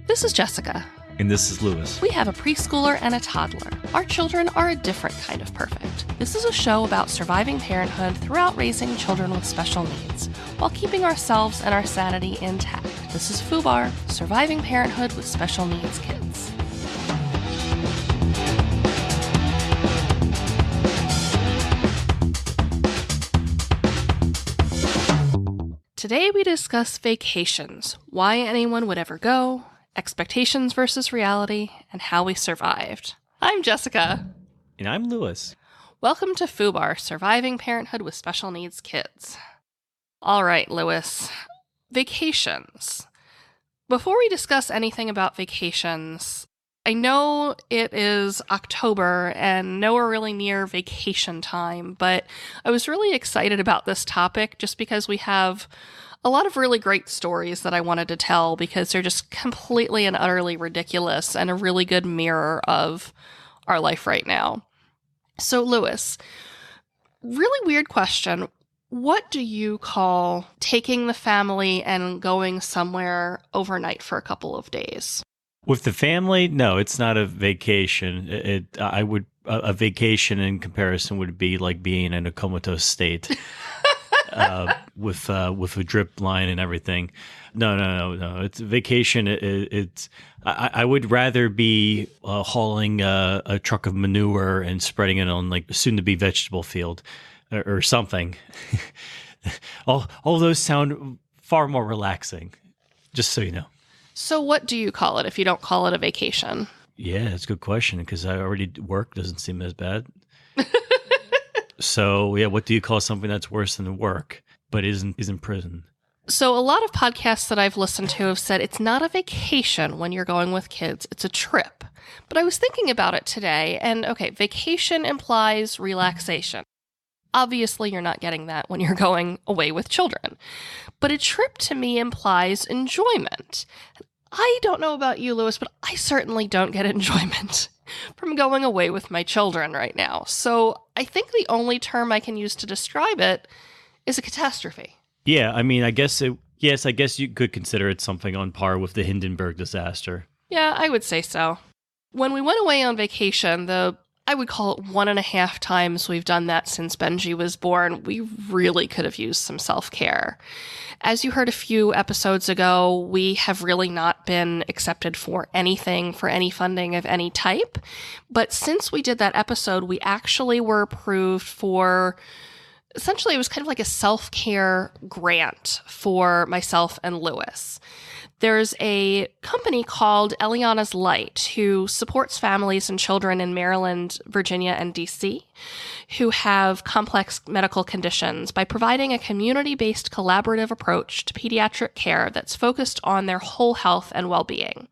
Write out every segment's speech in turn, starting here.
This is Jessica. And this is Lewis. We have a preschooler and a toddler. Our children are a different kind of perfect. This is a show about surviving parenthood throughout raising children with special needs, while keeping ourselves and our sanity intact. This is FUBAR, Surviving Parenthood with Special Needs Kids. Today we discuss vacations, why anyone would ever go, expectations versus reality, and how we survived. I'm Jessica. And I'm Lewis. Welcome to FUBAR, Surviving Parenthood with Special Needs Kids. All right, Lewis. Vacations. Before we discuss anything about vacations, I know it is October and nowhere really near vacation time, but I was really excited about this topic just because we have a lot of really great stories that I wanted to tell because they're just completely and utterly ridiculous and a really good mirror of our life right now. So, Lewis, really weird question. What do you call taking the family and going somewhere overnight for a couple of days? With the family, no, it's not a vacation. A vacation in comparison would be like being in a comatose state. With a drip line and everything. No. It's a vacation. I would rather be hauling a truck of manure and spreading it on like soon to be vegetable field or something. all those sound far more relaxing. Just so you know. So what do you call it if you don't call it a vacation? Yeah, that's a good question because I already work doesn't seem as bad. So, yeah, what do you call something that's worse than work, but is in prison? So a lot of podcasts that I've listened to have said it's not a vacation when you're going with kids, it's a trip. But I was thinking about it today, and okay, vacation implies relaxation. Obviously, you're not getting that when you're going away with children. But a trip to me implies enjoyment. I don't know about you, Lewis, but I certainly don't get enjoyment from going away with my children right now. So I think the only term I can use to describe it is a catastrophe. Yeah, I mean, I guess you could consider it something on par with the Hindenburg disaster. Yeah, I would say so. When we went away on vacation, I would call it 1.5 times we've done that since Benji was born, we really could have used some self-care. As you heard a few episodes ago, we have really not been accepted for anything, for any funding of any type. But since we did that episode, we actually were approved for, essentially it was kind of like a self-care grant for myself and Lewis. There's a company called Eliana's Light who supports families and children in Maryland, Virginia, and DC who have complex medical conditions by providing a community-based collaborative approach to pediatric care that's focused on their whole health and well-being.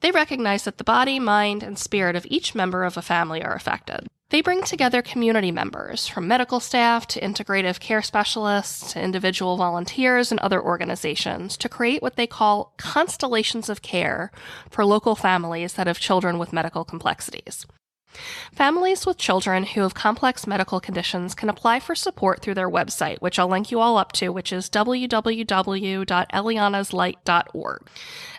They recognize that the body, mind, and spirit of each member of a family are affected. They bring together community members, from medical staff to integrative care specialists to individual volunteers and other organizations, to create what they call constellations of care for local families that have children with medical complexities. Families with children who have complex medical conditions can apply for support through their website, which I'll link you all up to, which is www.elianaslight.org.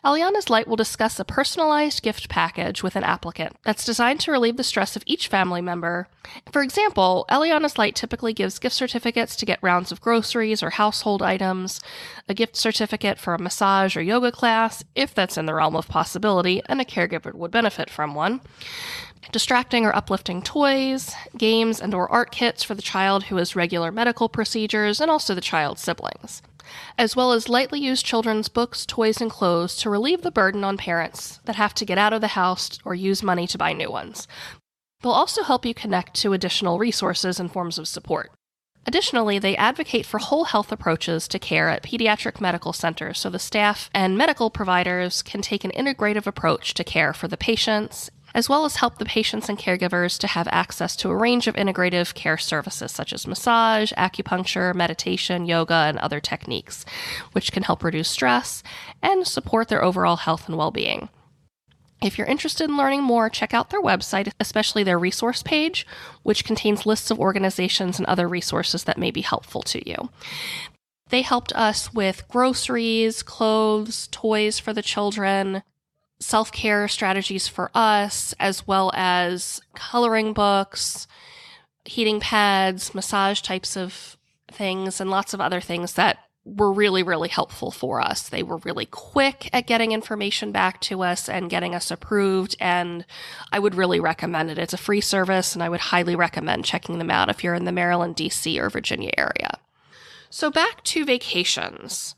Eliana's Light will discuss a personalized gift package with an applicant that's designed to relieve the stress of each family member. For example, Eliana's Light typically gives gift certificates to get rounds of groceries or household items, a gift certificate for a massage or yoga class, if that's in the realm of possibility, and a caregiver would benefit from one. Distracting or uplifting toys, games, and/or art kits for the child who has regular medical procedures, and also the child's siblings, as well as lightly used children's books, toys, and clothes to relieve the burden on parents that have to get out of the house or use money to buy new ones. They'll also help you connect to additional resources and forms of support. Additionally, they advocate for whole health approaches to care at pediatric medical centers so the staff and medical providers can take an integrative approach to care for the patients, as well as help the patients and caregivers to have access to a range of integrative care services such as massage, acupuncture, meditation, yoga, and other techniques, which can help reduce stress and support their overall health and well-being. If you're interested in learning more, check out their website, especially their resource page, which contains lists of organizations and other resources that may be helpful to you. They helped us with groceries, clothes, toys for the children, self-care strategies for us, as well as coloring books, heating pads, massage types of things, and lots of other things that were really, really helpful for us. They were really quick at getting information back to us and getting us approved, and I would really recommend it. It's a free service, and I would highly recommend checking them out if you're in the Maryland, D.C., or Virginia area. So back to vacations.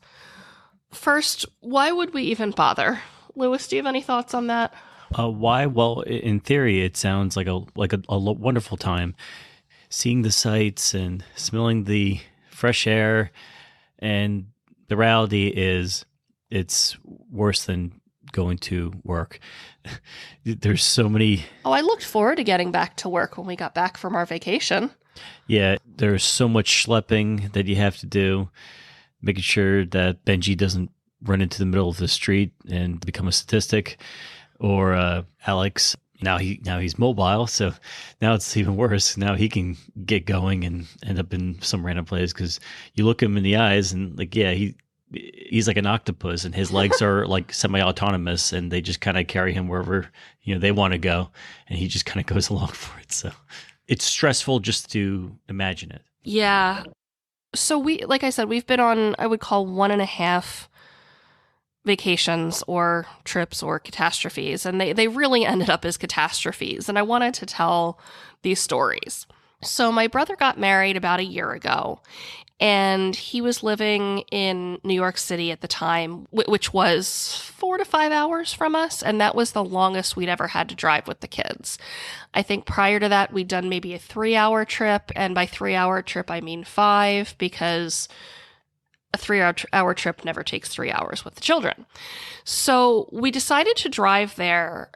First, why would we even bother? Lewis, do you have any thoughts on that? Why? Well, in theory, it sounds like a wonderful time. Seeing the sights and smelling the fresh air. And the reality is it's worse than going to work. There's so many... Oh, I looked forward to getting back to work when we got back from our vacation. Yeah, there's so much schlepping that you have to do, making sure that Benji doesn't run into the middle of the street and become a statistic, or Alex. Now he's mobile, so now it's even worse. Now he can get going and end up in some random place because you look him in the eyes and like, yeah, he's like an octopus and his legs are like semi-autonomous and they just kind of carry him wherever they want to go, and he just kind of goes along for it. So it's stressful just to imagine it. Yeah. So like I said, we've been on, I would call 1.5 vacations or trips or catastrophes, and they really ended up as catastrophes, and I wanted to tell these stories. So my brother got married about a year ago, and he was living in New York City at the time, which was 4 to 5 hours from us, and that was the longest we'd ever had to drive with the kids. I think prior to that, we'd done maybe a 3-hour trip, and by 3-hour trip, I mean 5, because a 3-hour trip never takes 3 hours with the children. So we decided to drive there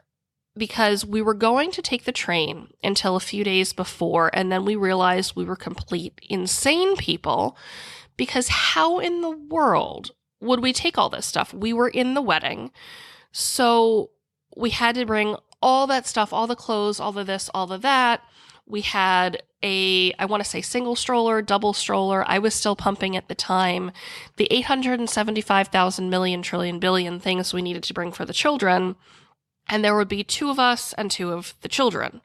because we were going to take the train until a few days before, and then we realized we were complete insane people, because how in the world would we take all this stuff? We were in the wedding, so we had to bring all that stuff, all the clothes, all of this, all of that. We had I want to say single stroller, double stroller. I was still pumping at the time. The 875,000 million trillion billion things we needed to bring for the children. And there would be 2 of us and 2 of the children.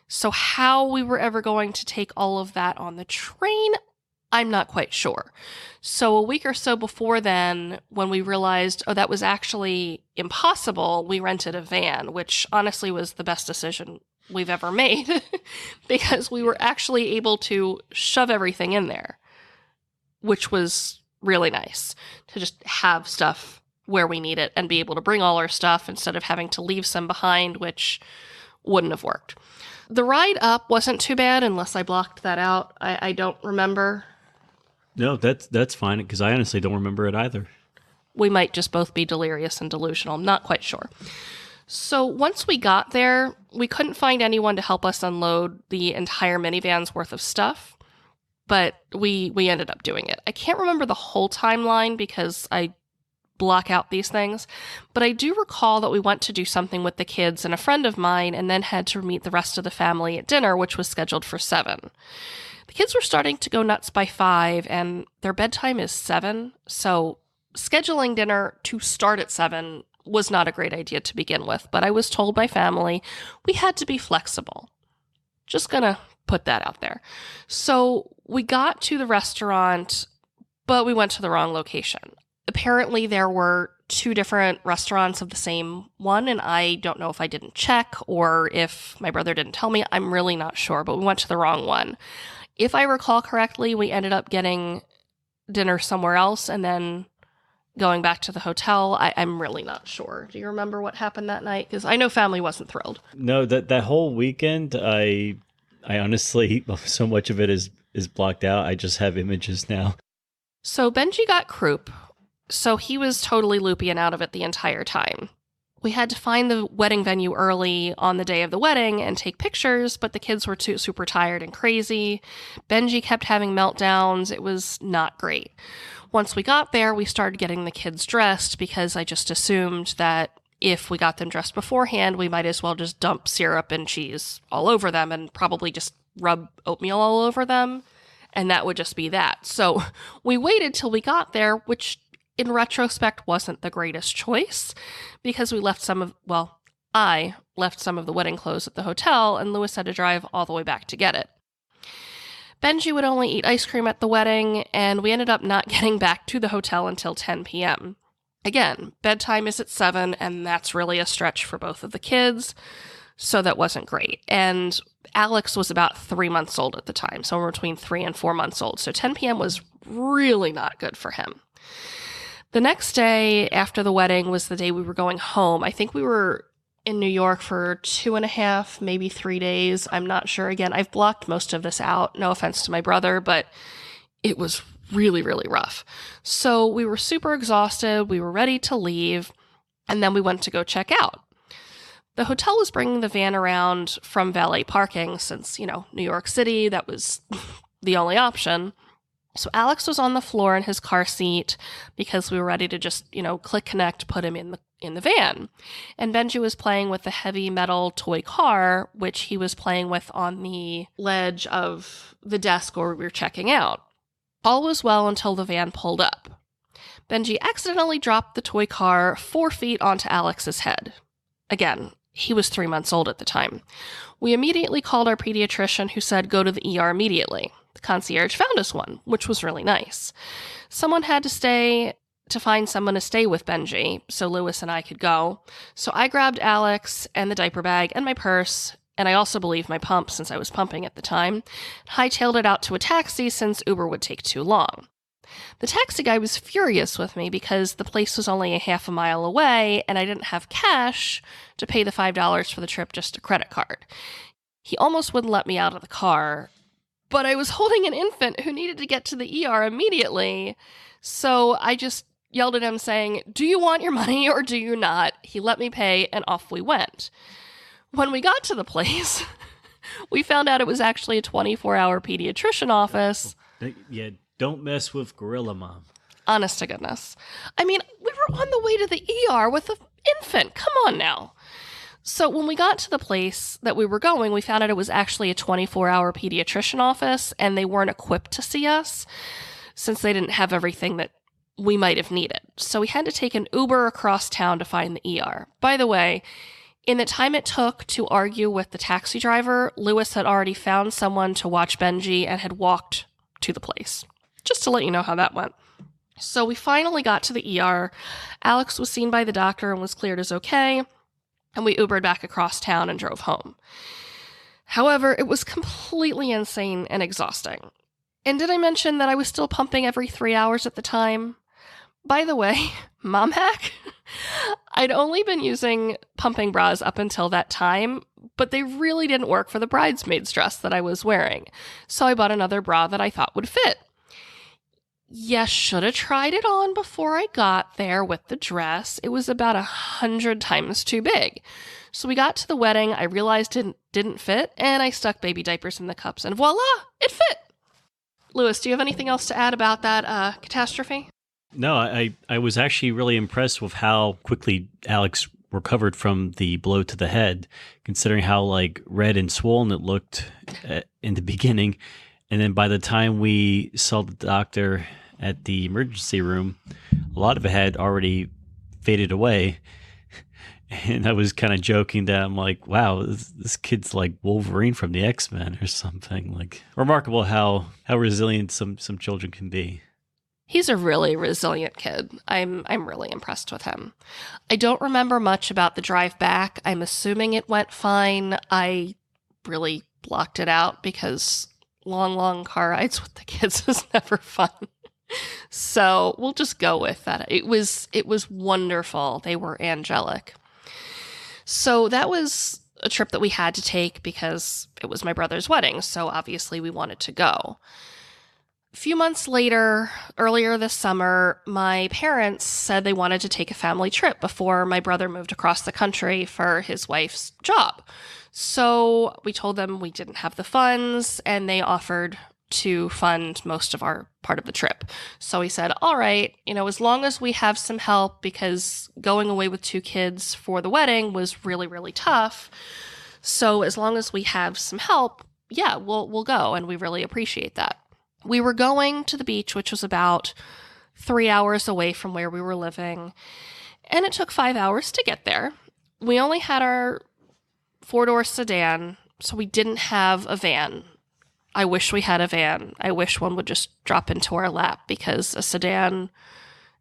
So how we were ever going to take all of that on the train, I'm not quite sure. So a week or so before then, when we realized, oh, that was actually impossible, we rented a van, which honestly was the best decision we've ever made because we were actually able to shove everything in there, which was really nice to just have stuff where we need it and be able to bring all our stuff instead of having to leave some behind, which wouldn't have worked. The ride up wasn't too bad unless I blocked that out. I don't remember. No, that's fine because I honestly don't remember it either. We might just both be delirious and delusional. I'm not quite sure. So once we got there, we couldn't find anyone to help us unload the entire minivan's worth of stuff, but we ended up doing it. I can't remember the whole timeline because I block out these things, but I do recall that we went to do something with the kids and a friend of mine and then had to meet the rest of the family at dinner, which was scheduled for 7. The kids were starting to go nuts by 5, and their bedtime is 7, so scheduling dinner to start at 7 was not a great idea to begin with, but I was told by family we had to be flexible. Just gonna put that out there. So we got to the restaurant, but we went to the wrong location. Apparently there were 2 different restaurants of the same one, and I don't know if I didn't check or if my brother didn't tell me. I'm really not sure, but we went to the wrong one. If I recall correctly, we ended up getting dinner somewhere else and then going back to the hotel. I'm really not sure. Do you remember what happened that night? Because I know family wasn't thrilled. No, that whole weekend, I honestly, so much of it is blocked out. I just have images now. So Benji got croup, so he was totally loopy and out of it the entire time. We had to find the wedding venue early on the day of the wedding and take pictures, but the kids were too super tired and crazy. Benji kept having meltdowns. It was not great. Once we got there, we started getting the kids dressed because I just assumed that if we got them dressed beforehand, we might as well just dump syrup and cheese all over them and probably just rub oatmeal all over them. And that would just be that. So we waited till we got there, which in retrospect wasn't the greatest choice because I left some of the wedding clothes at the hotel and Lewis had to drive all the way back to get it. Benji would only eat ice cream at the wedding, and we ended up not getting back to the hotel until 10 p.m. Again, bedtime is at 7, and that's really a stretch for both of the kids, so that wasn't great. And Alex was about 3 months old at the time, somewhere between 3 and 4 months old, so 10 p.m. was really not good for him. The next day after the wedding was the day we were going home. I think we were in New York for 2.5, maybe 3 days. I'm not sure. Again, I've blocked most of this out. No offense to my brother, but it was really, really rough. So we were super exhausted. We were ready to leave. And then we went to go check out. The hotel was bringing the van around from valet parking since, New York City, that was the only option. So Alex was on the floor in his car seat because we were ready to just, click connect, put him in the van. And Benji was playing with the heavy metal toy car, which he was playing with on the ledge of the desk where we were checking out. All was well until the van pulled up. Benji accidentally dropped the toy car 4 feet onto Alex's head. Again, he was 3 months old at the time. We immediately called our pediatrician who said go to the ER immediately. The concierge found us one, which was really nice. Someone had to find someone to stay with Benji, so Lewis and I could go. So I grabbed Alex and the diaper bag and my purse, and I also believe my pump since I was pumping at the time, hightailed it out to a taxi since Uber would take too long. The taxi guy was furious with me because the place was only a half a mile away and I didn't have cash to pay the $5 for the trip, just a credit card. He almost wouldn't let me out of the car, but I was holding an infant who needed to get to the ER immediately, so I just yelled at him saying, "Do you want your money or do you not?" He let me pay and off we went. When we got to the place, we found out it was actually a 24-hour pediatrician office. Yeah, don't mess with Gorilla Mom. Honest to goodness. I mean, we were on the way to the ER with an infant. Come on now. So when we got to the place that we were going, we found out it was actually a 24-hour pediatrician office, and they weren't equipped to see us since they didn't have everything that we might have needed. So we had to take an Uber across town to find the ER. By the way, in the time it took to argue with the taxi driver, Lewis had already found someone to watch Benji and had walked to the place. Just to let you know how that went. So we finally got to the ER. Alex was seen by the doctor and was cleared as okay, and we Ubered back across town and drove home. However, it was completely insane and exhausting. And did I mention that I was still pumping every 3 hours at the time? By the way, mom hack, I'd only been using pumping bras up until that time, but they really didn't work for the bridesmaid's dress that I was wearing. So I bought another bra that I thought would fit. Yes, should have tried it on before I got there with the dress. It was about 100 times too big. So we got to the wedding, I realized it didn't fit, and I stuck baby diapers in the cups, and voila, it fit! Lewis, do you have anything else to add about that catastrophe? No, I was actually really impressed with how quickly Alex recovered from the blow to the head, considering how red and swollen it looked in the beginning. And then by the time we saw the doctor at the emergency room, a lot of it had already faded away. And I was kind of joking that I'm like, wow, this kid's like Wolverine from the X-Men or something. Remarkable how resilient some children can be. He's a really resilient kid. I'm really impressed with him. I don't remember much about the drive back. I'm assuming it went fine. I really blocked it out because long car rides with the kids is never fun. So we'll just go with that. It was wonderful. They were angelic. So that was a trip that we had to take because it was my brother's wedding. So obviously we wanted to go. A few months later, earlier this summer, my parents said they wanted to take a family trip before my brother moved across the country for his wife's job. So we told them we didn't have the funds, and they offered to fund most of our part of the trip. So he said, all right, as long as we have some help, because going away with 2 kids for the wedding was really, really tough. So as long as we have some help, yeah, we'll go. And we really appreciate that. We were going to the beach, which was about 3 hours away from where we were living. And it took 5 hours to get there. We only had our 4-door sedan, so we didn't have a van. I wish we had a van. I wish one would just drop into our lap, because a sedan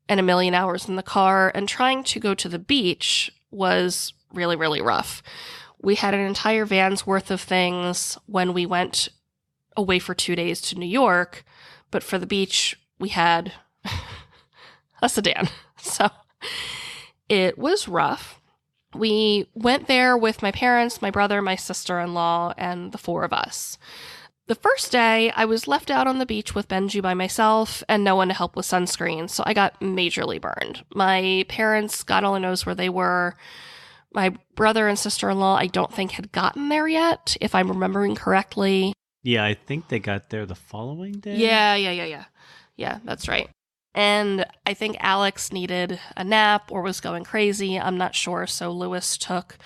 and a million hours in the car and trying to go to the beach was really, really rough. We had an entire van's worth of things when we went away for 2 days to New York, but for the beach, we had a sedan. So it was rough. We went there with my parents, my brother, my sister-in-law, and the 4 of us. The first day, I was left out on the beach with Benji by myself and no one to help with sunscreen, so I got majorly burned. My parents, God only knows where they were. My brother and sister-in-law, I don't think had gotten there yet, if I'm remembering correctly. Yeah, I think they got there the following day. Yeah. Yeah, that's right. And I think Alex needed a nap or was going crazy. I'm not sure, so Lewis took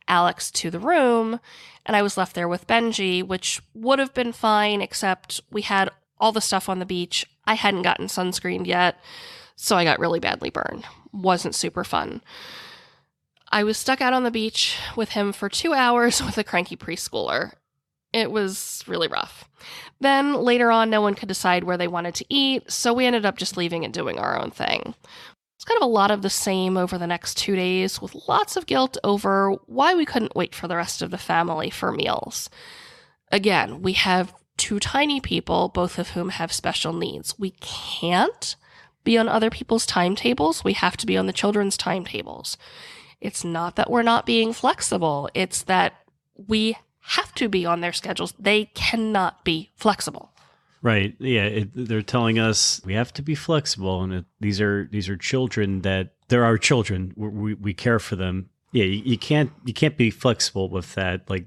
Alex to the room, and I was left there with Benji, which would have been fine, except we had all the stuff on the beach. I hadn't gotten sunscreened yet, so I got really badly burned. Wasn't super fun. I was stuck out on the beach with him for 2 hours with a cranky preschooler. It was really rough. Then later on, no one could decide where they wanted to eat, so we ended up just leaving and doing our own thing. It's kind of a lot of the same over the next 2 days, with lots of guilt over why we couldn't wait for the rest of the family for meals. Again, we have 2 tiny people, both of whom have special needs. We can't be on other people's timetables. We have to be on the children's timetables. It's not that we're not being flexible. It's that we have to be on their schedules. They cannot be flexible. Right. Yeah. They're telling us we have to be flexible, and these are children that they're our children. We care for them. Yeah. You can't be flexible with that. Like,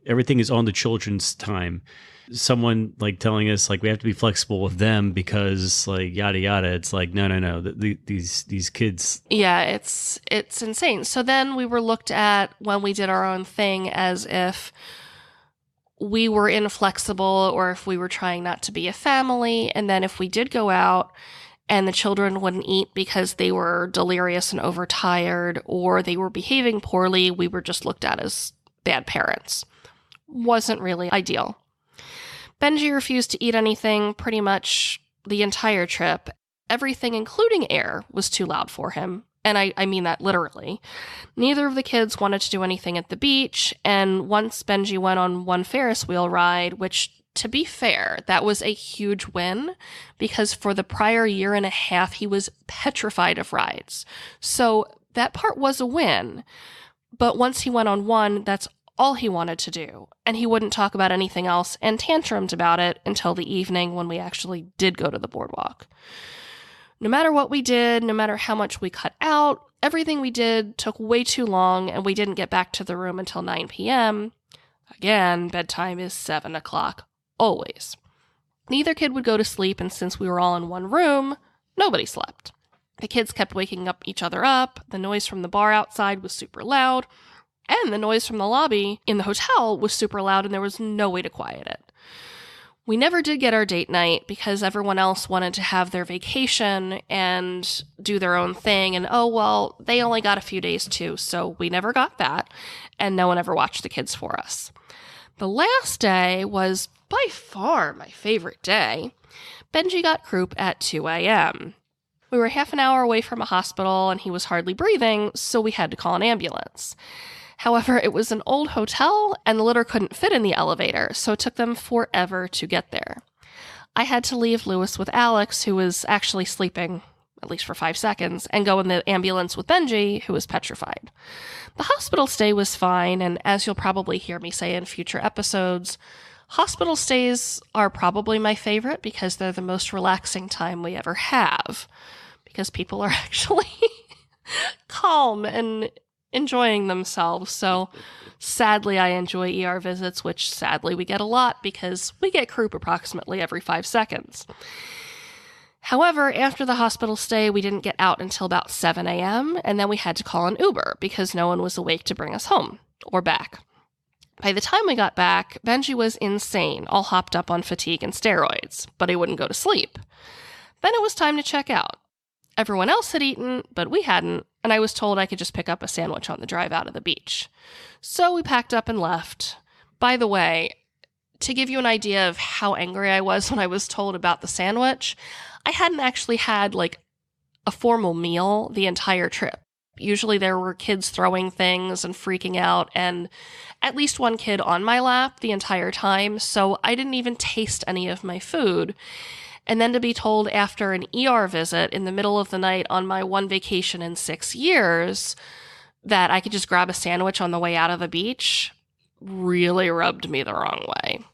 everything is on the children's time. Someone like telling us like we have to be flexible with them because like yada yada. It's like no. These kids. Yeah. It's insane. So then we were looked at when we did our own thing as if we were inflexible, or if we were trying not to be a family. And then if we did go out and the children wouldn't eat because they were delirious and overtired, or they were behaving poorly, we were just looked at as bad parents. Wasn't really ideal. Benji refused to eat anything pretty much the entire trip. Everything, including air, was too loud for him. And I mean that literally. Neither of the kids wanted to do anything at the beach, and once Benji went on one Ferris wheel ride, which, to be fair, that was a huge win, because for the prior 1.5 years, he was petrified of rides. So that part was a win. But once he went on one, that's all he wanted to do, and he wouldn't talk about anything else and tantrumed about it until the evening when we actually did go to the boardwalk. No matter what we did, no matter how much we cut out, everything we did took way too long, and we didn't get back to the room until 9 p.m. Again, bedtime is 7 o'clock, always. Neither kid would go to sleep, and since we were all in one room, nobody slept. The kids kept waking each other up, the noise from the bar outside was super loud, and the noise from the lobby in the hotel was super loud, and there was no way to quiet it. We never did get our date night because everyone else wanted to have their vacation and do their own thing. And, oh, well, they only got a few days too, so we never got that. And no one ever watched the kids for us. The last day was by far my favorite day. Benji got croup at 2 a.m. We were half an hour away from a hospital and he was hardly breathing, so we had to call an ambulance. However, it was an old hotel, and the litter couldn't fit in the elevator, so it took them forever to get there. I had to leave Lewis with Alex, who was actually sleeping, at least for 5 seconds, and go in the ambulance with Benji, who was petrified. The hospital stay was fine, and as you'll probably hear me say in future episodes, hospital stays are probably my favorite because they're the most relaxing time we ever have, because people are actually calm and enjoying themselves. So sadly, I enjoy ER visits, which sadly we get a lot because we get croup approximately every 5 seconds. However, after the hospital stay, we didn't get out until about 7 a.m., and then we had to call an Uber because no one was awake to bring us home or back. By the time we got back, Benji was insane, all hopped up on fatigue and steroids, but he wouldn't go to sleep. Then it was time to check out. Everyone else had eaten, but we hadn't, and I was told I could just pick up a sandwich on the drive out of the beach. So we packed up and left. By the way, to give you an idea of how angry I was when I was told about the sandwich, I hadn't actually had like a formal meal the entire trip. Usually there were kids throwing things and freaking out, and at least one kid on my lap the entire time, so I didn't even taste any of my food. And then to be told after an ER visit in the middle of the night on my one vacation in 6 years that I could just grab a sandwich on the way out of the beach really rubbed me the wrong way.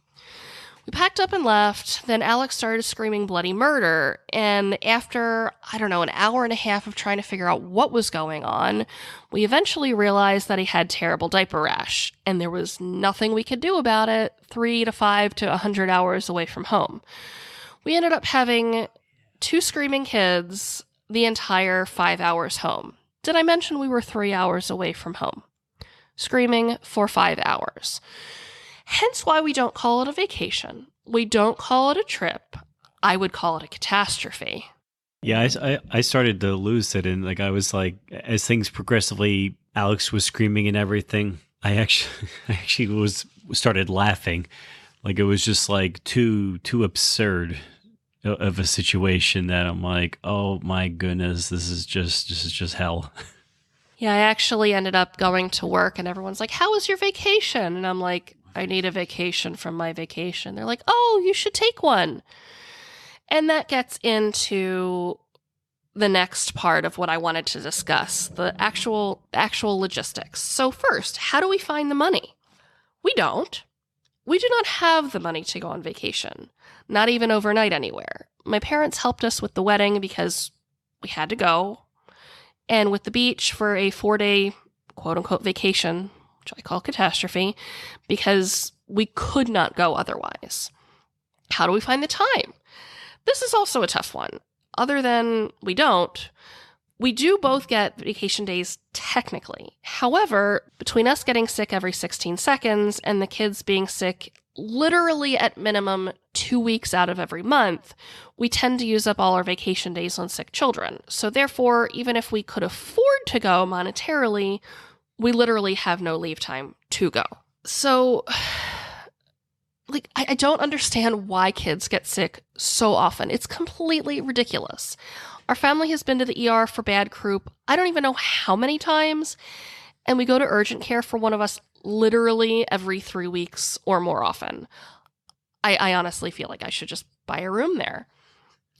We packed up and left, then Alex started screaming bloody murder, and after, an hour and a half of trying to figure out what was going on, we eventually realized that he had terrible diaper rash, and there was nothing we could do about it 3 to 5 to 100 hours away from home. We ended up having 2 screaming kids the entire 5 hours home. Did I mention we were 3 hours away from home? Screaming for 5 hours. Hence why we don't call it a vacation. We don't call it a trip. I would call it a catastrophe. Yeah, I started to lose it, and I was like, as things progressively, Alex was screaming and everything. I actually started laughing, it was just too absurd of a situation that I'm like, oh my goodness, this is just hell. Yeah, I actually ended up going to work, and everyone's like, "How was your vacation?" And I'm like, I need a vacation from my vacation. They're like, oh, you should take one. And that gets into the next part of what I wanted to discuss, the actual logistics. So first, how do we find the money? We don't. We do not have the money to go on vacation, not even overnight anywhere. My parents helped us with the wedding because we had to go, and with the beach for a 4-day quote-unquote vacation, which I call catastrophe, because we could not go otherwise. How do we find the time? This is also a tough one. Other than we do both get vacation days technically. However, between us getting sick every 16 seconds and the kids being sick literally at minimum 2 weeks out of every month, we tend to use up all our vacation days on sick children. So therefore, even if we could afford to go monetarily, we literally have no leave time to go. So, I don't understand why kids get sick so often. It's completely ridiculous. Our family has been to the ER for bad croup, I don't even know how many times, and we go to urgent care for one of us literally every 3 weeks or more often. I honestly feel like I should just buy a room there.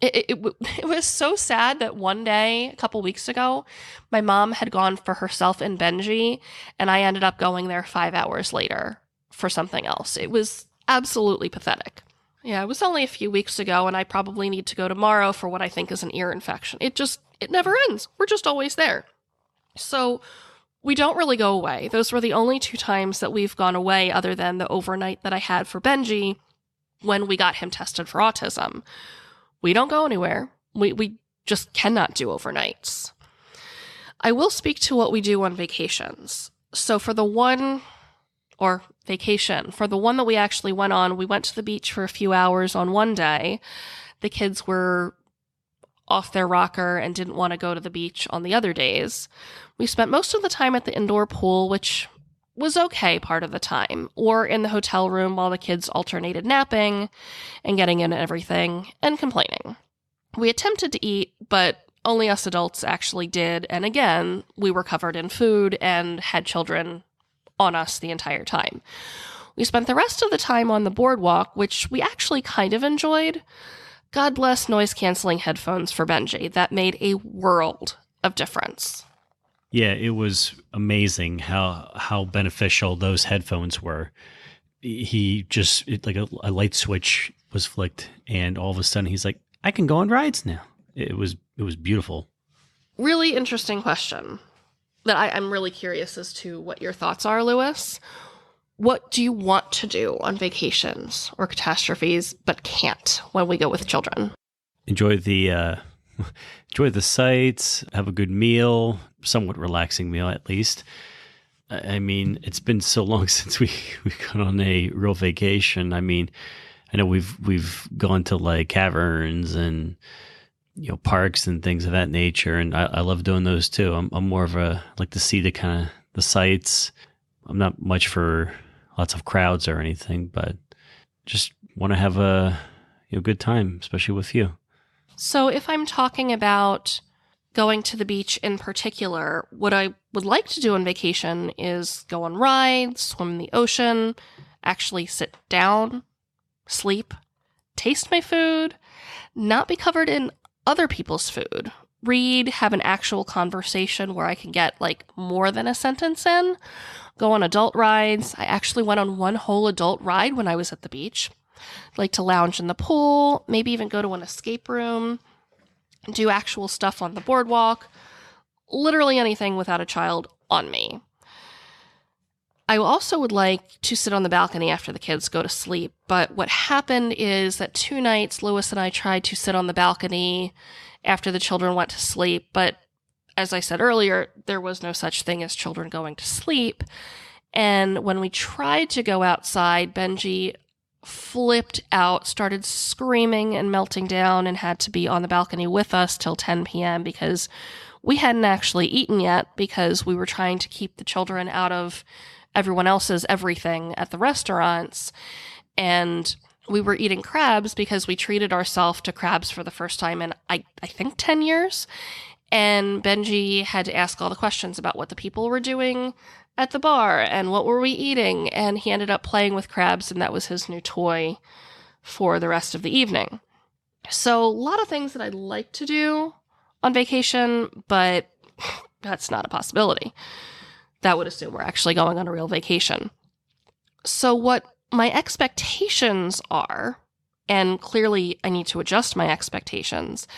It was so sad that one day, a couple weeks ago, my mom had gone for herself and Benji, and I ended up going there 5 hours later for something else. It was absolutely pathetic. Yeah, it was only a few weeks ago, and I probably need to go tomorrow for what I think is an ear infection. It never ends. We're just always there. So we don't really go away. Those were the only 2 times that we've gone away other than the overnight that I had for Benji when we got him tested for autism. We don't go anywhere. We just cannot do overnights. I will speak to what we do on vacations. So for the one that we actually went on, we went to the beach for a few hours on one day. The kids were off their rocker and didn't want to go to the beach on the other days. We spent most of the time at the indoor pool, which was okay part of the time, or in the hotel room while the kids alternated napping and getting in everything and complaining. We attempted to eat, but only us adults actually did, and again, we were covered in food and had children on us the entire time. We spent the rest of the time on the boardwalk, which we actually kind of enjoyed. God bless noise-canceling headphones for Benji. That made a world of difference. Yeah, it was amazing how beneficial those headphones were. He just, a light switch was flicked, and all of a sudden he's like, I can go on rides now. It was beautiful. Really interesting question. that I'm really curious as to what your thoughts are, Lewis. What do you want to do on vacations or catastrophes but can't when we go with children? Enjoy the enjoy the sights, have a good meal, somewhat relaxing meal at least. I mean, it's been so long since we gone on a real vacation. I mean, I know we've gone to like caverns and parks and things of that nature, and I love doing those too. I'm more of a like to see the kind of the sights. I'm not much for lots of crowds or anything, but just want to have a good time, especially with you. So if I'm talking about going to the beach in particular, what I would like to do on vacation is go on rides, swim in the ocean, actually sit down, sleep, taste my food, not be covered in other people's food, read, have an actual conversation where I can get like more than a sentence in, go on adult rides. I actually went on one whole adult ride when I was at the beach. Like to lounge in the pool, maybe even go to an escape room, do actual stuff on the boardwalk, literally anything without a child on me. I also would like to sit on the balcony after the kids go to sleep, but what happened is that 2 nights Lewis and I tried to sit on the balcony after the children went to sleep, but as I said earlier, there was no such thing as children going to sleep. And when we tried to go outside, Benji flipped out, started screaming and melting down, and had to be on the balcony with us till 10 p.m. because we hadn't actually eaten yet because we were trying to keep the children out of everyone else's everything at the restaurants. And we were eating crabs because we treated ourselves to crabs for the first time in, I think, 10 years. And Benji had to ask all the questions about what the people were doing at the bar and what were we eating, and he ended up playing with crabs, and that was his new toy for the rest of the evening. So a lot of things that I'd like to do on vacation, but that's not a possibility. That would assume we're actually going on a real vacation. So what my expectations are, and clearly I need to adjust my expectations,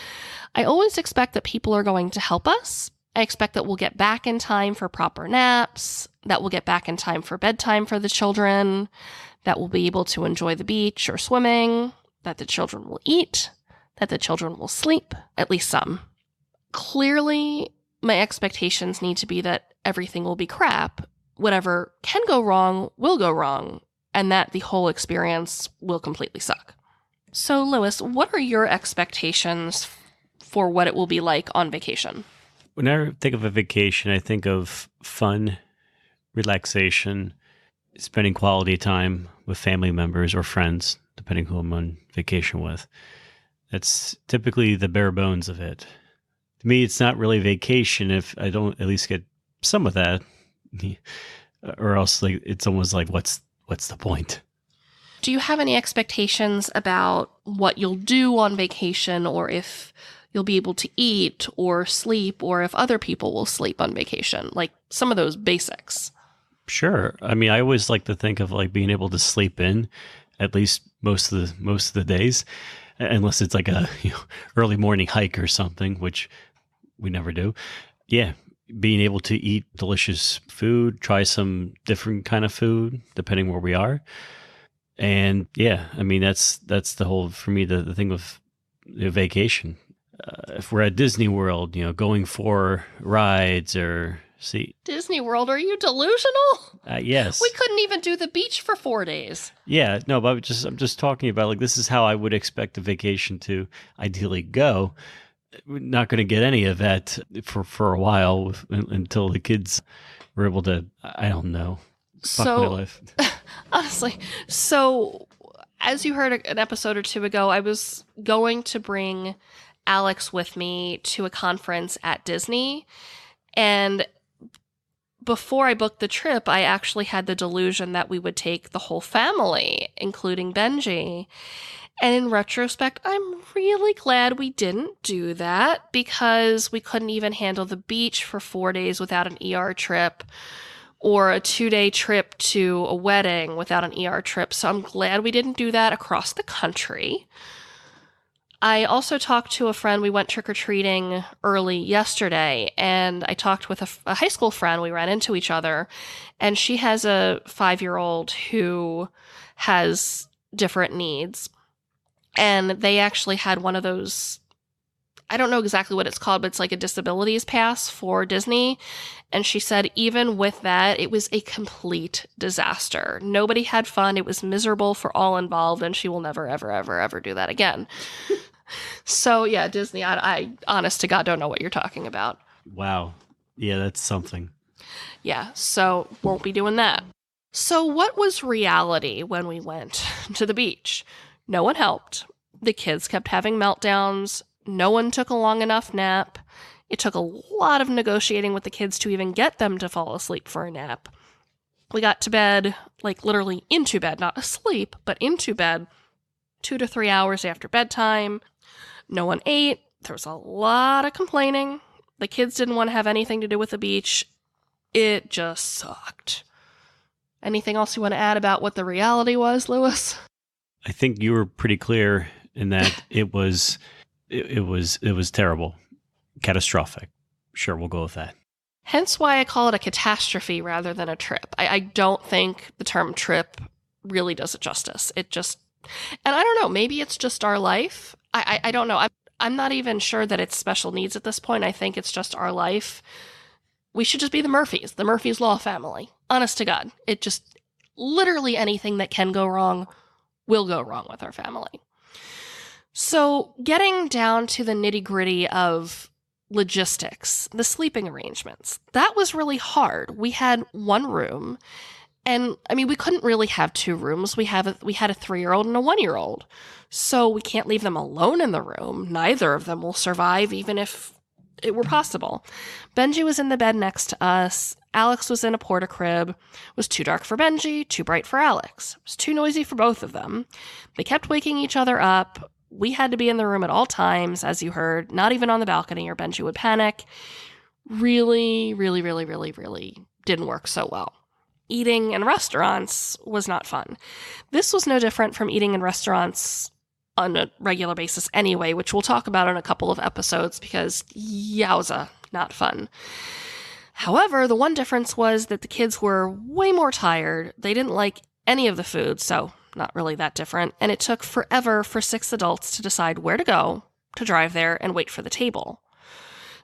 I always expect that people are going to help us. I expect that we'll get back in time for proper naps, that we'll get back in time for bedtime for the children, that we'll be able to enjoy the beach or swimming, that the children will eat, that the children will sleep, at least some. Clearly, my expectations need to be that everything will be crap. Whatever can go wrong will go wrong, and that the whole experience will completely suck. So, Lewis, what are your expectations for what it will be like on vacation? When I think of a vacation, I think of fun, relaxation, spending quality time with family members or friends, depending who I'm on vacation with. That's typically the bare bones of it. To me, it's not really vacation if I don't at least get some of that, or else like it's almost like what's the point? Do you have any expectations about what you'll do on vacation, or if you'll be able to eat or sleep, or if other people will sleep on vacation, like some of those basics? Sure. I mean, I always like to think of like being able to sleep in at least most of the days, unless it's like a early morning hike or something, which we never do. Yeah, being able to eat delicious food, try some different kind of food depending where we are. And yeah, I mean that's the whole, for me, the thing with vacation. If we're at Disney World, going for rides or see. Disney World, are you delusional? Yes. We couldn't even do the beach for 4 days. Yeah, no, but I'm just talking about like this is how I would expect a vacation to ideally go. We're not going to get any of that for a while until the kids were able to, I don't know, fuck my life. Honestly, so as you heard an episode or two ago, I was going to bring Alex with me to a conference at Disney. And before I booked the trip, I actually had the delusion that we would take the whole family, including Benji. And in retrospect, I'm really glad we didn't do that because we couldn't even handle the beach for 4 days without an ER trip, or a 2-day trip to a wedding without an ER trip. So I'm glad we didn't do that across the country. I also talked to a friend. We went trick-or-treating early yesterday, and I talked with a high school friend. We ran into each other, and she has a 5-year-old who has different needs. And they actually had one of those, I don't know exactly what it's called, but it's like a disabilities pass for Disney. And she said even with that, it was a complete disaster. Nobody had fun. It was miserable for all involved, and she will never, ever, ever, ever do that again. So yeah, Disney, I honest to God don't know what you're talking about. Wow. Yeah, that's something. Yeah, so won't be doing that. So what was reality when we went to the beach? No one helped. The kids kept having meltdowns. No one took a long enough nap. It took a lot of negotiating with the kids to even get them to fall asleep for a nap. We got to bed, like literally into bed, not asleep, but into bed 2 to 3 hours after bedtime. No one ate. There was a lot of complaining. The kids didn't want to have anything to do with the beach. It just sucked. Anything else you want to add about what the reality was, Lewis? I think you were pretty clear in that it was terrible. Catastrophic. Sure, we'll go with that. Hence why I call it a catastrophe rather than a trip. I don't think the term trip really does it justice. It just, and I don't know, maybe it's just our life. I don't know. I'm not even sure that it's special needs at this point. I think it's just our life. We should just be the Murphy's Law family. Honest to God. It just, literally anything that can go wrong will go wrong with our family. So getting down to the nitty-gritty of logistics, the sleeping arrangements, that was really hard. We had one room, and I mean, we couldn't really have 2 rooms. We had a 3-year-old and a 1-year-old. So we can't leave them alone in the room. Neither of them will survive, even if it were possible. Benji was in the bed next to us. Alex was in a porta-crib. It was too dark for Benji, too bright for Alex. It was too noisy for both of them. They kept waking each other up. We had to be in the room at all times, as you heard, not even on the balcony or Benji would panic. Really, really, really, really, really didn't work so well. Eating in restaurants was not fun. This was no different from eating in restaurants on a regular basis anyway, which we'll talk about in a couple of episodes because yowza, not fun. However, the one difference was that the kids were way more tired. They didn't like any of the food, so not really that different. And it took forever for 6 adults to decide where to go, to drive there, and wait for the table.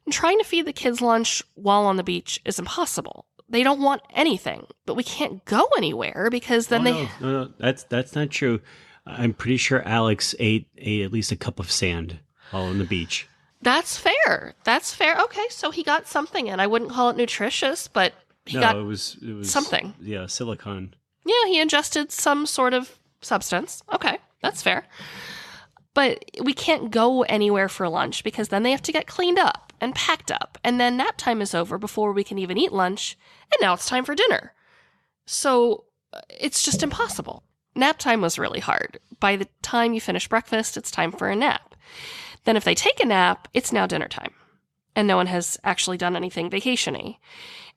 And trying to feed the kids lunch while on the beach is impossible. They don't want anything, but we can't go anywhere because then No, that's not true. I'm pretty sure Alex ate at least a cup of sand while on the beach. That's fair. Okay, so he got something in. I wouldn't call it nutritious, but he got it was something. Yeah, silicone. Yeah, he ingested some sort of substance. Okay, that's fair. But we can't go anywhere for lunch because then they have to get cleaned up and packed up. And then nap time is over before we can even eat lunch. And now it's time for dinner. So it's just impossible. Nap time was really hard. By the time you finish breakfast, it's time for a nap. Then if they take a nap, it's now dinner time. And no one has actually done anything vacation-y.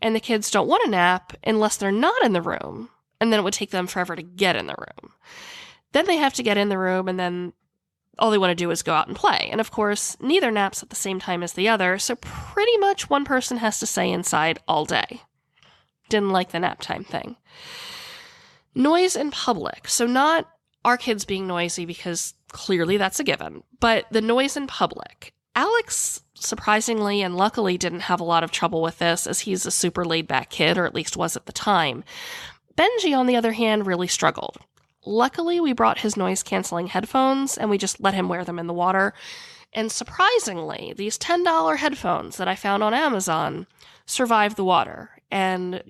And the kids don't want a nap unless they're not in the room. And then it would take them forever to get in the room. Then they have to get in the room, and then all they want to do is go out and play. And of course, neither naps at the same time as the other, so pretty much one person has to stay inside all day. Didn't like the nap time thing. Noise in public. So not our kids being noisy, because clearly that's a given, but the noise in public. Alex, surprisingly and luckily, didn't have a lot of trouble with this, as he's a super laid-back kid, or at least was at the time. Benji, on the other hand, really struggled. Luckily, we brought his noise-canceling headphones, and we just let him wear them in the water. And surprisingly, these $10 headphones that I found on Amazon survived the water, and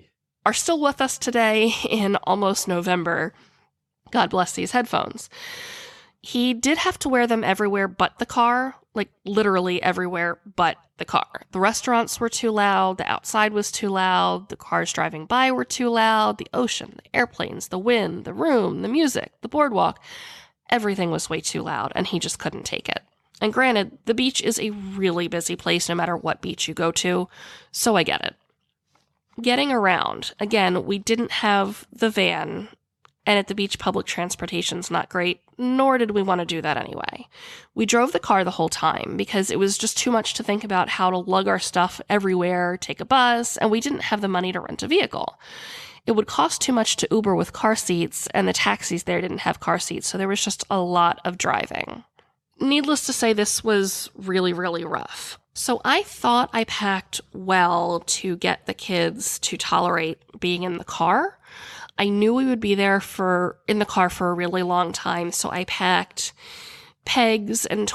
are still with us today in almost November. God bless these headphones. He did have to wear them everywhere but the car, like literally everywhere but the car. The restaurants were too loud, the outside was too loud, the cars driving by were too loud, the ocean, the airplanes, the wind, the room, the music, the boardwalk. Everything was way too loud, and he just couldn't take it. And granted, the beach is a really busy place no matter what beach you go to, so I get it. Getting around. Again, we didn't have the van. And at the beach, public transportation's not great, nor did we want to do that anyway. We drove the car the whole time because it was just too much to think about how to lug our stuff everywhere, take a bus, and we didn't have the money to rent a vehicle. It would cost too much to Uber with car seats, and the taxis there didn't have car seats, so there was just a lot of driving. Needless to say, this was really, really rough. So I thought I packed well to get the kids to tolerate being in the car. I knew we would be in the car for a really long time, so I packed pegs and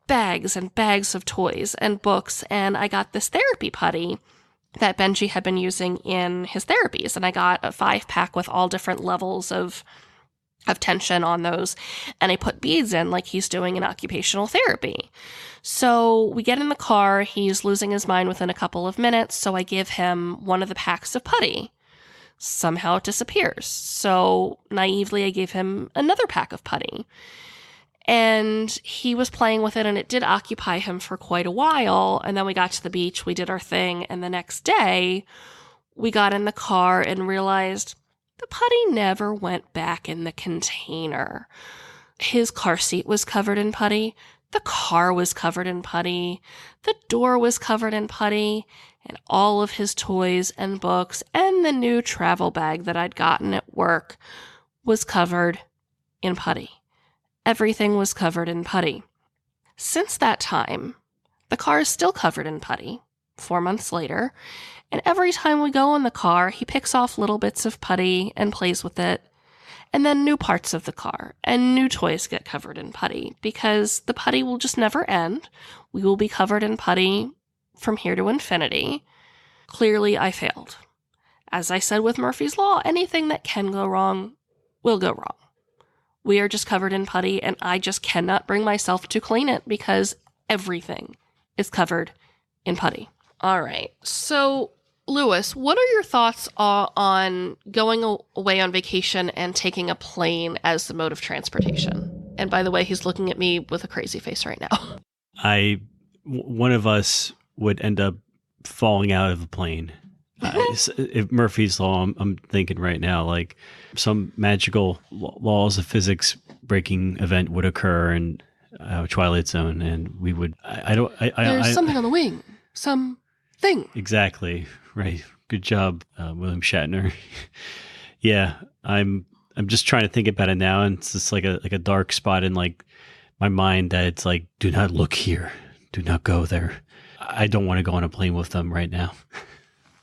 bags and bags of toys and books, and I got this therapy putty that Benji had been using in his therapies, and I got a 5-pack with all different levels of tension on those, and I put beads in like he's doing in occupational therapy. So we get in the car, he's losing his mind within a couple of minutes, so I give him one of the packs of putty. Somehow it disappears. So naively, I gave him another pack of putty. And he was playing with it, and it did occupy him for quite a while. And then we got to the beach, we did our thing, and the next day, we got in the car and realized the putty never went back in the container. His car seat was covered in putty. The car was covered in putty. The door was covered in putty. And all of his toys and books and the new travel bag that I'd gotten at work was covered in putty. Everything was covered in putty. Since that time, the car is still covered in putty, 4 months later, and every time we go in the car, he picks off little bits of putty and plays with it, and then new parts of the car and new toys get covered in putty, because the putty will just never end. We will be covered in putty from here to infinity. Clearly, I failed. As I said with Murphy's Law, anything that can go wrong will go wrong. We are just covered in putty, and I just cannot bring myself to clean it because everything is covered in putty. All right. So, Lewis, what are your thoughts on going away on vacation and taking a plane as the mode of transportation? And by the way, he's looking at me with a crazy face right now. One of us would end up falling out of a plane. If Murphy's Law, I'm thinking right now, like some magical laws of physics breaking event would occur in Twilight Zone, and we would. There's something on the wing. Something. Exactly right. Good job, William Shatner. Yeah, I'm just trying to think about it now, and it's just like a dark spot in like my mind that it's like, do not look here, do not go there. I don't want to go on a plane with them right now.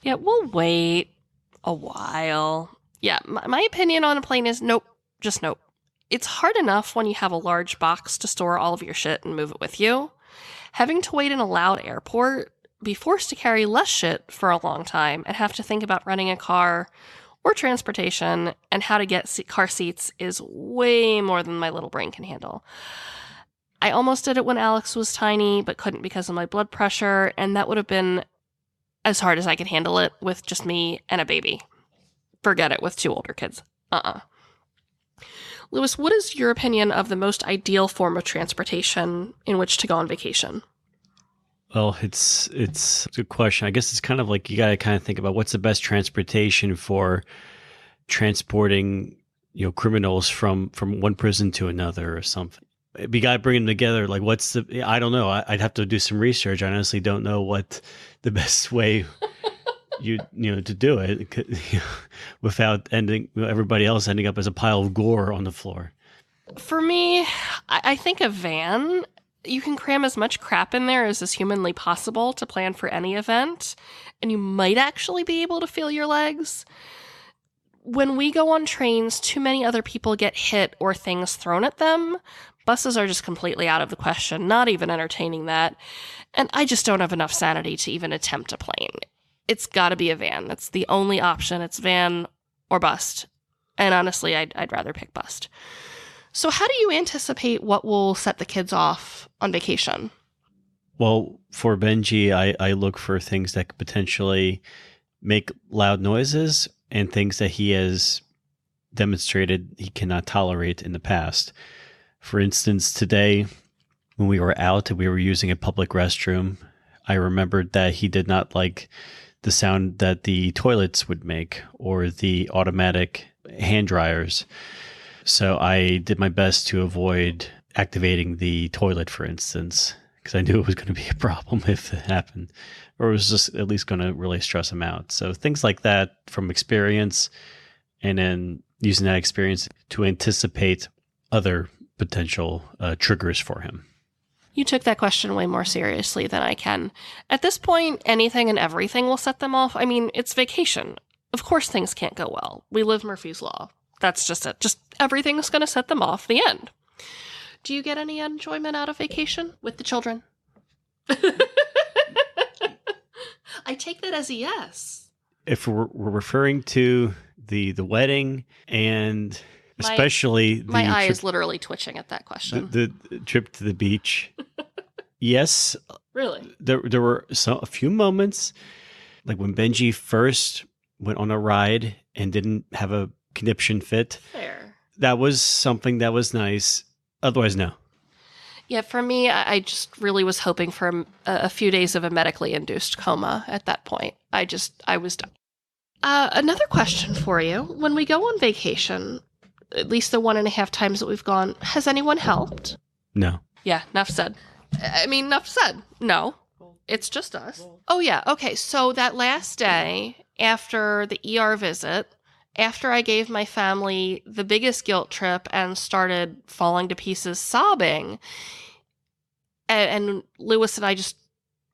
Yeah, we'll wait a while. Yeah, my opinion on a plane is nope, just nope. It's hard enough when you have a large box to store all of your shit and move it with you. Having to wait in a loud airport, be forced to carry less shit for a long time, and have to think about renting a car or transportation and how to get car seats is way more than my little brain can handle. I almost did it when Alex was tiny, but couldn't because of my blood pressure, and that would have been as hard as I could handle it with just me and a baby. Forget it with 2 older kids. Lewis, what is your opinion of the most ideal form of transportation in which to go on vacation? Well, it's a good question. I guess it's kind of like you got to kind of think about what's the best transportation for transporting, criminals from one prison to another or something. You got to bring them together. Like, I don't know. I'd have to do some research. I honestly don't know what the best way to do it without everybody else ending up as a pile of gore on the floor. For me, I think a van. You can cram as much crap in there as is humanly possible to plan for any event, and you might actually be able to feel your legs. When we go on trains, too many other people get hit or things thrown at them. Buses are just completely out of the question, not even entertaining that. And I just don't have enough sanity to even attempt a plane. It's got to be a van. That's the only option. It's van or bust. And honestly, I'd rather pick bust. So how do you anticipate what will set the kids off on vacation? Well, for Benji, I look for things that could potentially make loud noises and things that he has demonstrated he cannot tolerate in the past. For instance, today, when we were out and we were using a public restroom, I remembered that he did not like the sound that the toilets would make or the automatic hand dryers. So I did my best to avoid activating the toilet, for instance, because I knew it was going to be a problem if it happened, or it was just at least going to really stress him out. So things like that from experience, and then using that experience to anticipate other potential triggers for him. You took that question way more seriously than I can. At this point, anything and everything will set them off. I mean, it's vacation. Of course things can't go well. We live Murphy's Law. That's just it. Just everything's going to set them off. The end. Do you get any enjoyment out of vacation with the children? I take that as a yes. If we're referring to the wedding and especially my eye is literally twitching at that question. The trip to the beach. Yes. Really? There were a few moments, like when Benji first went on a ride and didn't have a conniption fit. Fair. That was something that was nice. Otherwise, no. Yeah, for me, I just really was hoping for a few days of a medically induced coma at that point. I was done. Another question for you. When we go on vacation, at least the 1.5 times that we've gone, has anyone helped? No. Yeah, enough said. Enough said. No. It's just us. Oh, yeah. Okay, so that last day after the ER visit, after I gave my family the biggest guilt trip and started falling to pieces sobbing, and Lewis and I just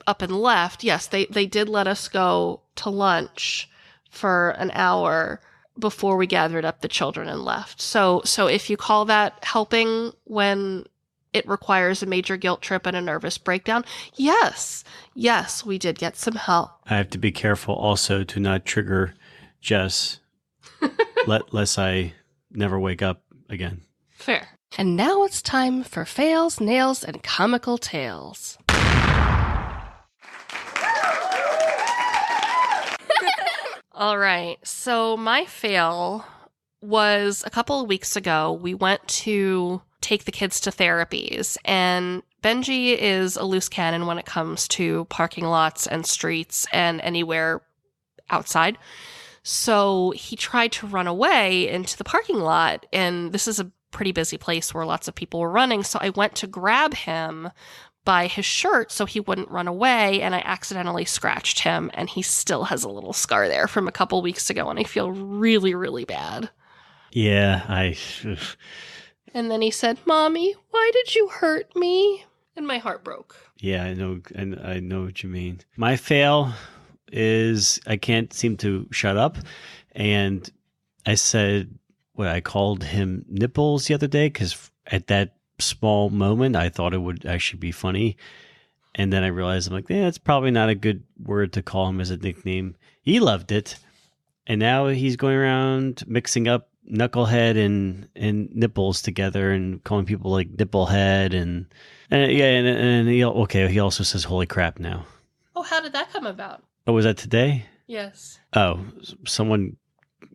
up and left, yes, they did let us go to lunch for an hour before we gathered up the children and left. So if you call that helping when it requires a major guilt trip and a nervous breakdown, yes, we did get some help. I have to be careful also to not trigger Jess, lest I never wake up again. Fair. And now it's time for fails, nails, and comical tales. All right, so my fail was a couple of weeks ago. We went to take the kids to therapies, and Benji is a loose cannon when it comes to parking lots and streets and anywhere outside. So he tried to run away into the parking lot, and this is a pretty busy place where lots of people were running. So I went to grab him by his shirt so he wouldn't run away, and I accidentally scratched him, and he still has a little scar there from a couple weeks ago, and I feel really, really bad. Yeah, And then he said, "Mommy, why did you hurt me?" And my heart broke. Yeah, I know, and I know what you mean. My fail is I can't seem to shut up, and I said I called him nipples the other day because at that small moment I thought it would actually be funny, and then I realized I'm like, that's probably not a good word to call him as a nickname. He loved it, and now he's going around mixing up knucklehead and nipples together and calling people like nipplehead and he also says holy crap now. Oh, how did that come about? Oh, was that today? Yes. Oh,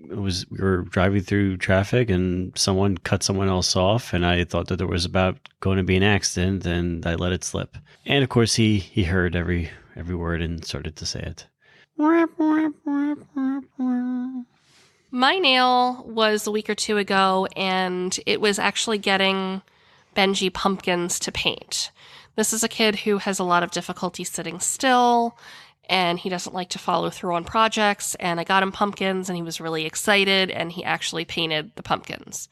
we were driving through traffic and someone cut someone else off, and I thought that there was about going to be an accident, and I let it slip. And of course he heard every word and started to say it. My nail was a week or two ago, and it was actually getting Benji pumpkins to paint. This is a kid who has a lot of difficulty sitting still, and he doesn't like to follow through on projects, and I got him pumpkins, and he was really excited, and he actually painted the pumpkins.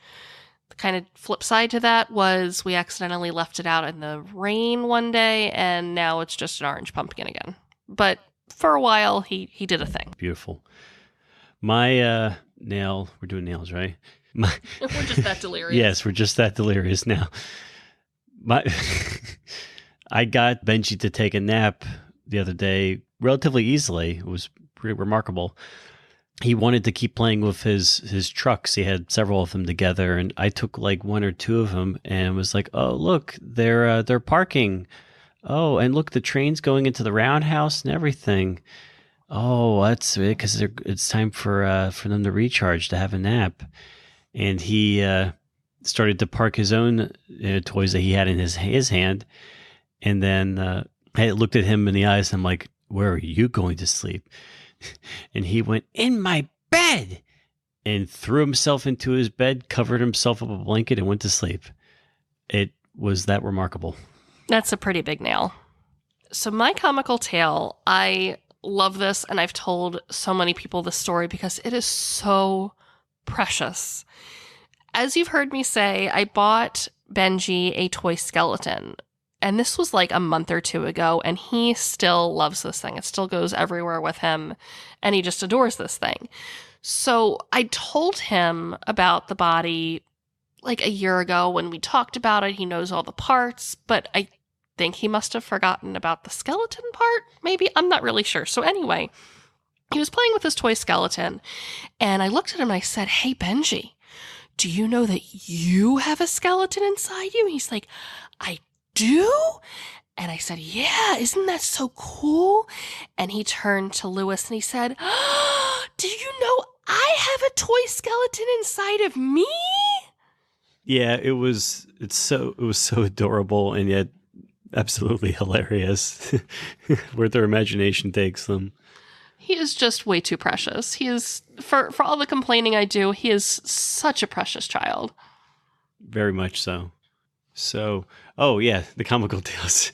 The kind of flip side to that was we accidentally left it out in the rain one day, and now it's just an orange pumpkin again. But for a while, he did a thing. Beautiful. My nail, we're doing nails, right? We're just that delirious. Yes, we're just that delirious now. I got Benji to take a nap the other day relatively easily. It was pretty remarkable. He wanted to keep playing with his trucks. He had several of them together, and I took like one or two of them and was like, "Oh, look, they're parking. Oh, and look, the train's going into the roundhouse and everything. Oh, that's because it's time for them to recharge, to have a nap." And he started to park his own toys that he had in his hand, and then I looked at him in the eyes and I'm like, "Where are you going to sleep?" And he went, "In my bed." and threw himself into his bed, covered himself up in a blanket, and went to sleep. It was that remarkable. That's a pretty big nail. So my comical tale, I love this, and I've told so many people this story because it is so precious. As you've heard me say, I bought Benji a toy skeleton, and this was like a month or two ago, and he still loves this thing. It still goes everywhere with him, and he just adores this thing. So I told him about the body like a year ago when we talked about it. He knows all the parts, but I think he must have forgotten about the skeleton part. Maybe, I'm not really sure. So anyway, he was playing with his toy skeleton, and I looked at him and I said, "Hey, Benji, do you know that you have a skeleton inside you?" And he's like, "I do?" And I said, "Yeah, isn't that so cool?" And he turned to Lewis and he said, "Do you know I have a toy skeleton inside of me?" Yeah, it was so adorable and yet absolutely hilarious where their imagination takes them. He is just way too precious. He is, for all the complaining I do, he is such a precious child. Very much so. So, oh yeah, the comical tales.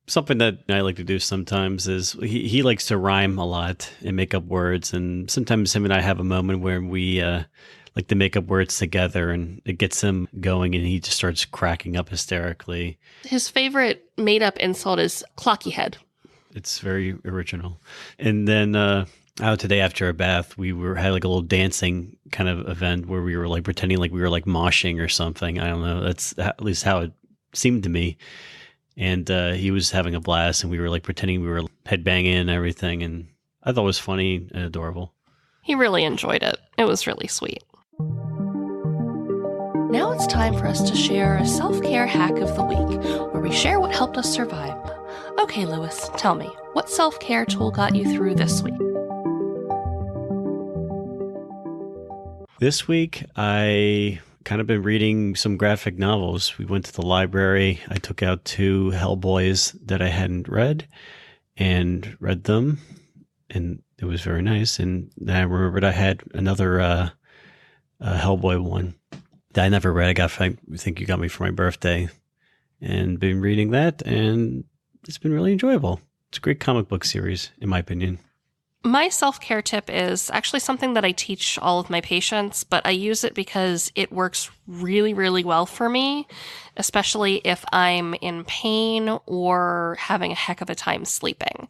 Something that I like to do sometimes is he likes to rhyme a lot and make up words. And sometimes him and I have a moment where we like to make up words together, and it gets him going and he just starts cracking up hysterically. His favorite made-up insult is clocky head. It's very original. And then out today after a bath, we had like a little dancing kind of event where we were like pretending like we were like moshing or something. I don't know. That's at least how it seemed to me. And he was having a blast, and we were like pretending we were headbanging and everything. And I thought it was funny and adorable. He really enjoyed it. It was really sweet. Now it's time for us to share a self-care hack of the week, where we share what helped us survive. Okay, Lewis, tell me, what self-care tool got you through this week? This week, I kind of been reading some graphic novels. We went to the library. I took out 2 Hellboys that I hadn't read and read them, and it was very nice. And then I remembered I had another Hellboy one that I never read. I think you got me for my birthday, and been reading that, and it's been really enjoyable. It's a great comic book series, in my opinion. My self-care tip is actually something that I teach all of my patients, but I use it because it works really, really well for me, especially if I'm in pain or having a heck of a time sleeping.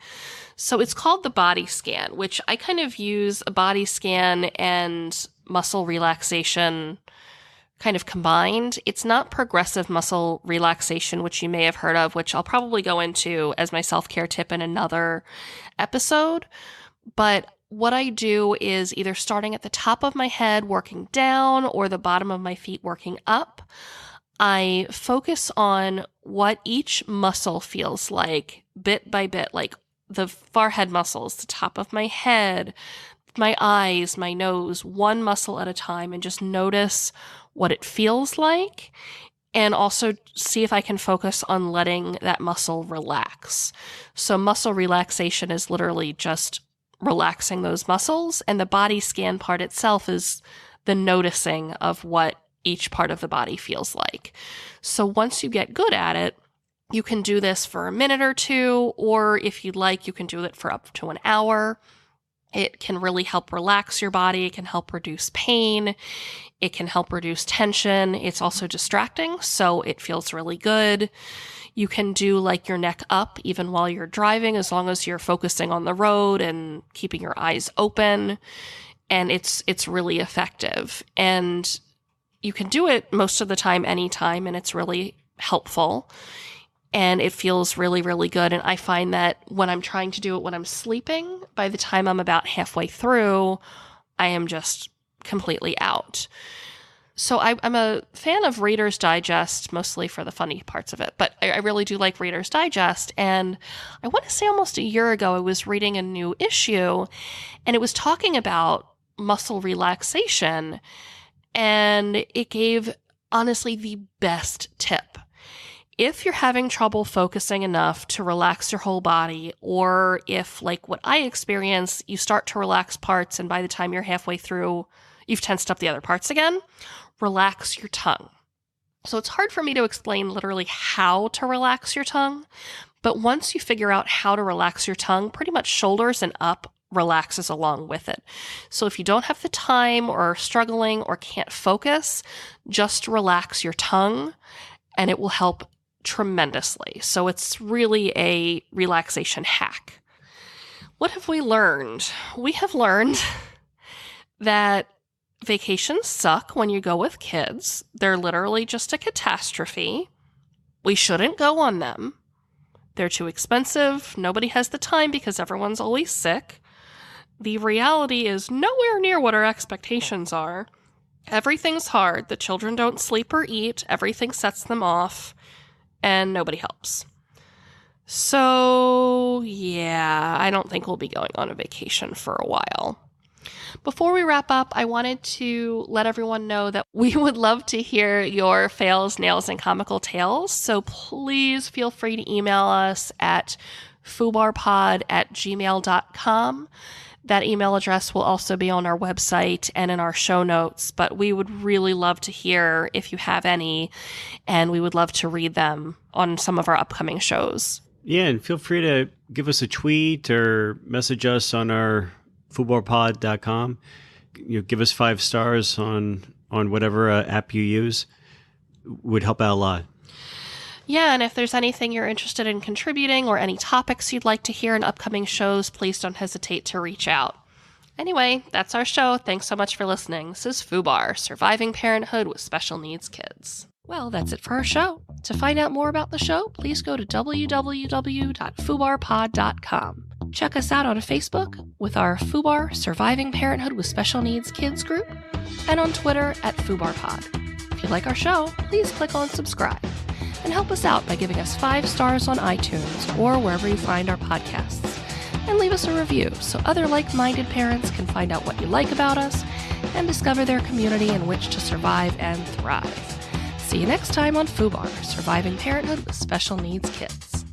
So it's called the body scan, which I kind of use a body scan and muscle relaxation kind of combined. It's not progressive muscle relaxation, which you may have heard of, which I'll probably go into as my self-care tip in another episode. But what I do is either starting at the top of my head, working down, or the bottom of my feet, working up. I focus on what each muscle feels like bit by bit, like the forehead muscles, the top of my head, my eyes, my nose, one muscle at a time, and just notice what it feels like, and also see if I can focus on letting that muscle relax. So muscle relaxation is literally just relaxing those muscles, and the body scan part itself is the noticing of what each part of the body feels like. So once you get good at it, you can do this for a minute or two, or if you'd like, you can do it for up to an hour. It can really help relax your body. It can help reduce pain. It can help reduce tension. It's also distracting, so it feels really good. You can do like your neck up even while you're driving, as long as you're focusing on the road and keeping your eyes open. And it's really effective. And you can do it most of the time, anytime, and it's really helpful. And it feels really, really good. And I find that when I'm trying to do it when I'm sleeping, by the time I'm about halfway through, I am just completely out. So I'm a fan of Reader's Digest, mostly for the funny parts of it, but I really do like Reader's Digest. And I want to say almost a year ago, I was reading a new issue, and it was talking about muscle relaxation, and it gave, honestly, the best tip. If you're having trouble focusing enough to relax your whole body, or if, like what I experience, you start to relax parts and by the time you're halfway through, you've tensed up the other parts again, relax your tongue. So it's hard for me to explain literally how to relax your tongue, but once you figure out how to relax your tongue, pretty much shoulders and up relaxes along with it. So if you don't have the time or are struggling or can't focus, just relax your tongue and it will help tremendously. So it's really a relaxation hack. What have we learned? We have learned that vacations suck when you go with kids. They're literally just a catastrophe. We shouldn't go on them. They're too expensive. Nobody has the time because everyone's always sick. The reality is nowhere near what our expectations are. Everything's hard. The children don't sleep or eat. Everything sets them off. And nobody helps. So, yeah, I don't think we'll be going on a vacation for a while. Before we wrap up, I wanted to let everyone know that we would love to hear your fails, nails, and comical tales. So please feel free to email us at fubarpod@gmail.com. That email address will also be on our website and in our show notes, but we would really love to hear if you have any, and we would love to read them on some of our upcoming shows. Yeah, and feel free to give us a tweet or message us on our fubarpod.com. Give us 5 stars on whatever app you use. Would help out a lot. Yeah, and if there's anything you're interested in contributing or any topics you'd like to hear in upcoming shows, please don't hesitate to reach out. Anyway, that's our show. Thanks so much for listening. This is FUBAR, Surviving Parenthood with Special Needs Kids. Well, that's it for our show. To find out more about the show, please go to www.fubarpod.com. Check us out on Facebook with our FUBAR, Surviving Parenthood with Special Needs Kids group, and on Twitter @FUBARPod. If you like our show, please click on subscribe. And help us out by giving us 5 stars on iTunes or wherever you find our podcasts. And leave us a review so other like-minded parents can find out what you like about us and discover their community in which to survive and thrive. See you next time on FUBAR, Surviving Parenthood with Special Needs Kids.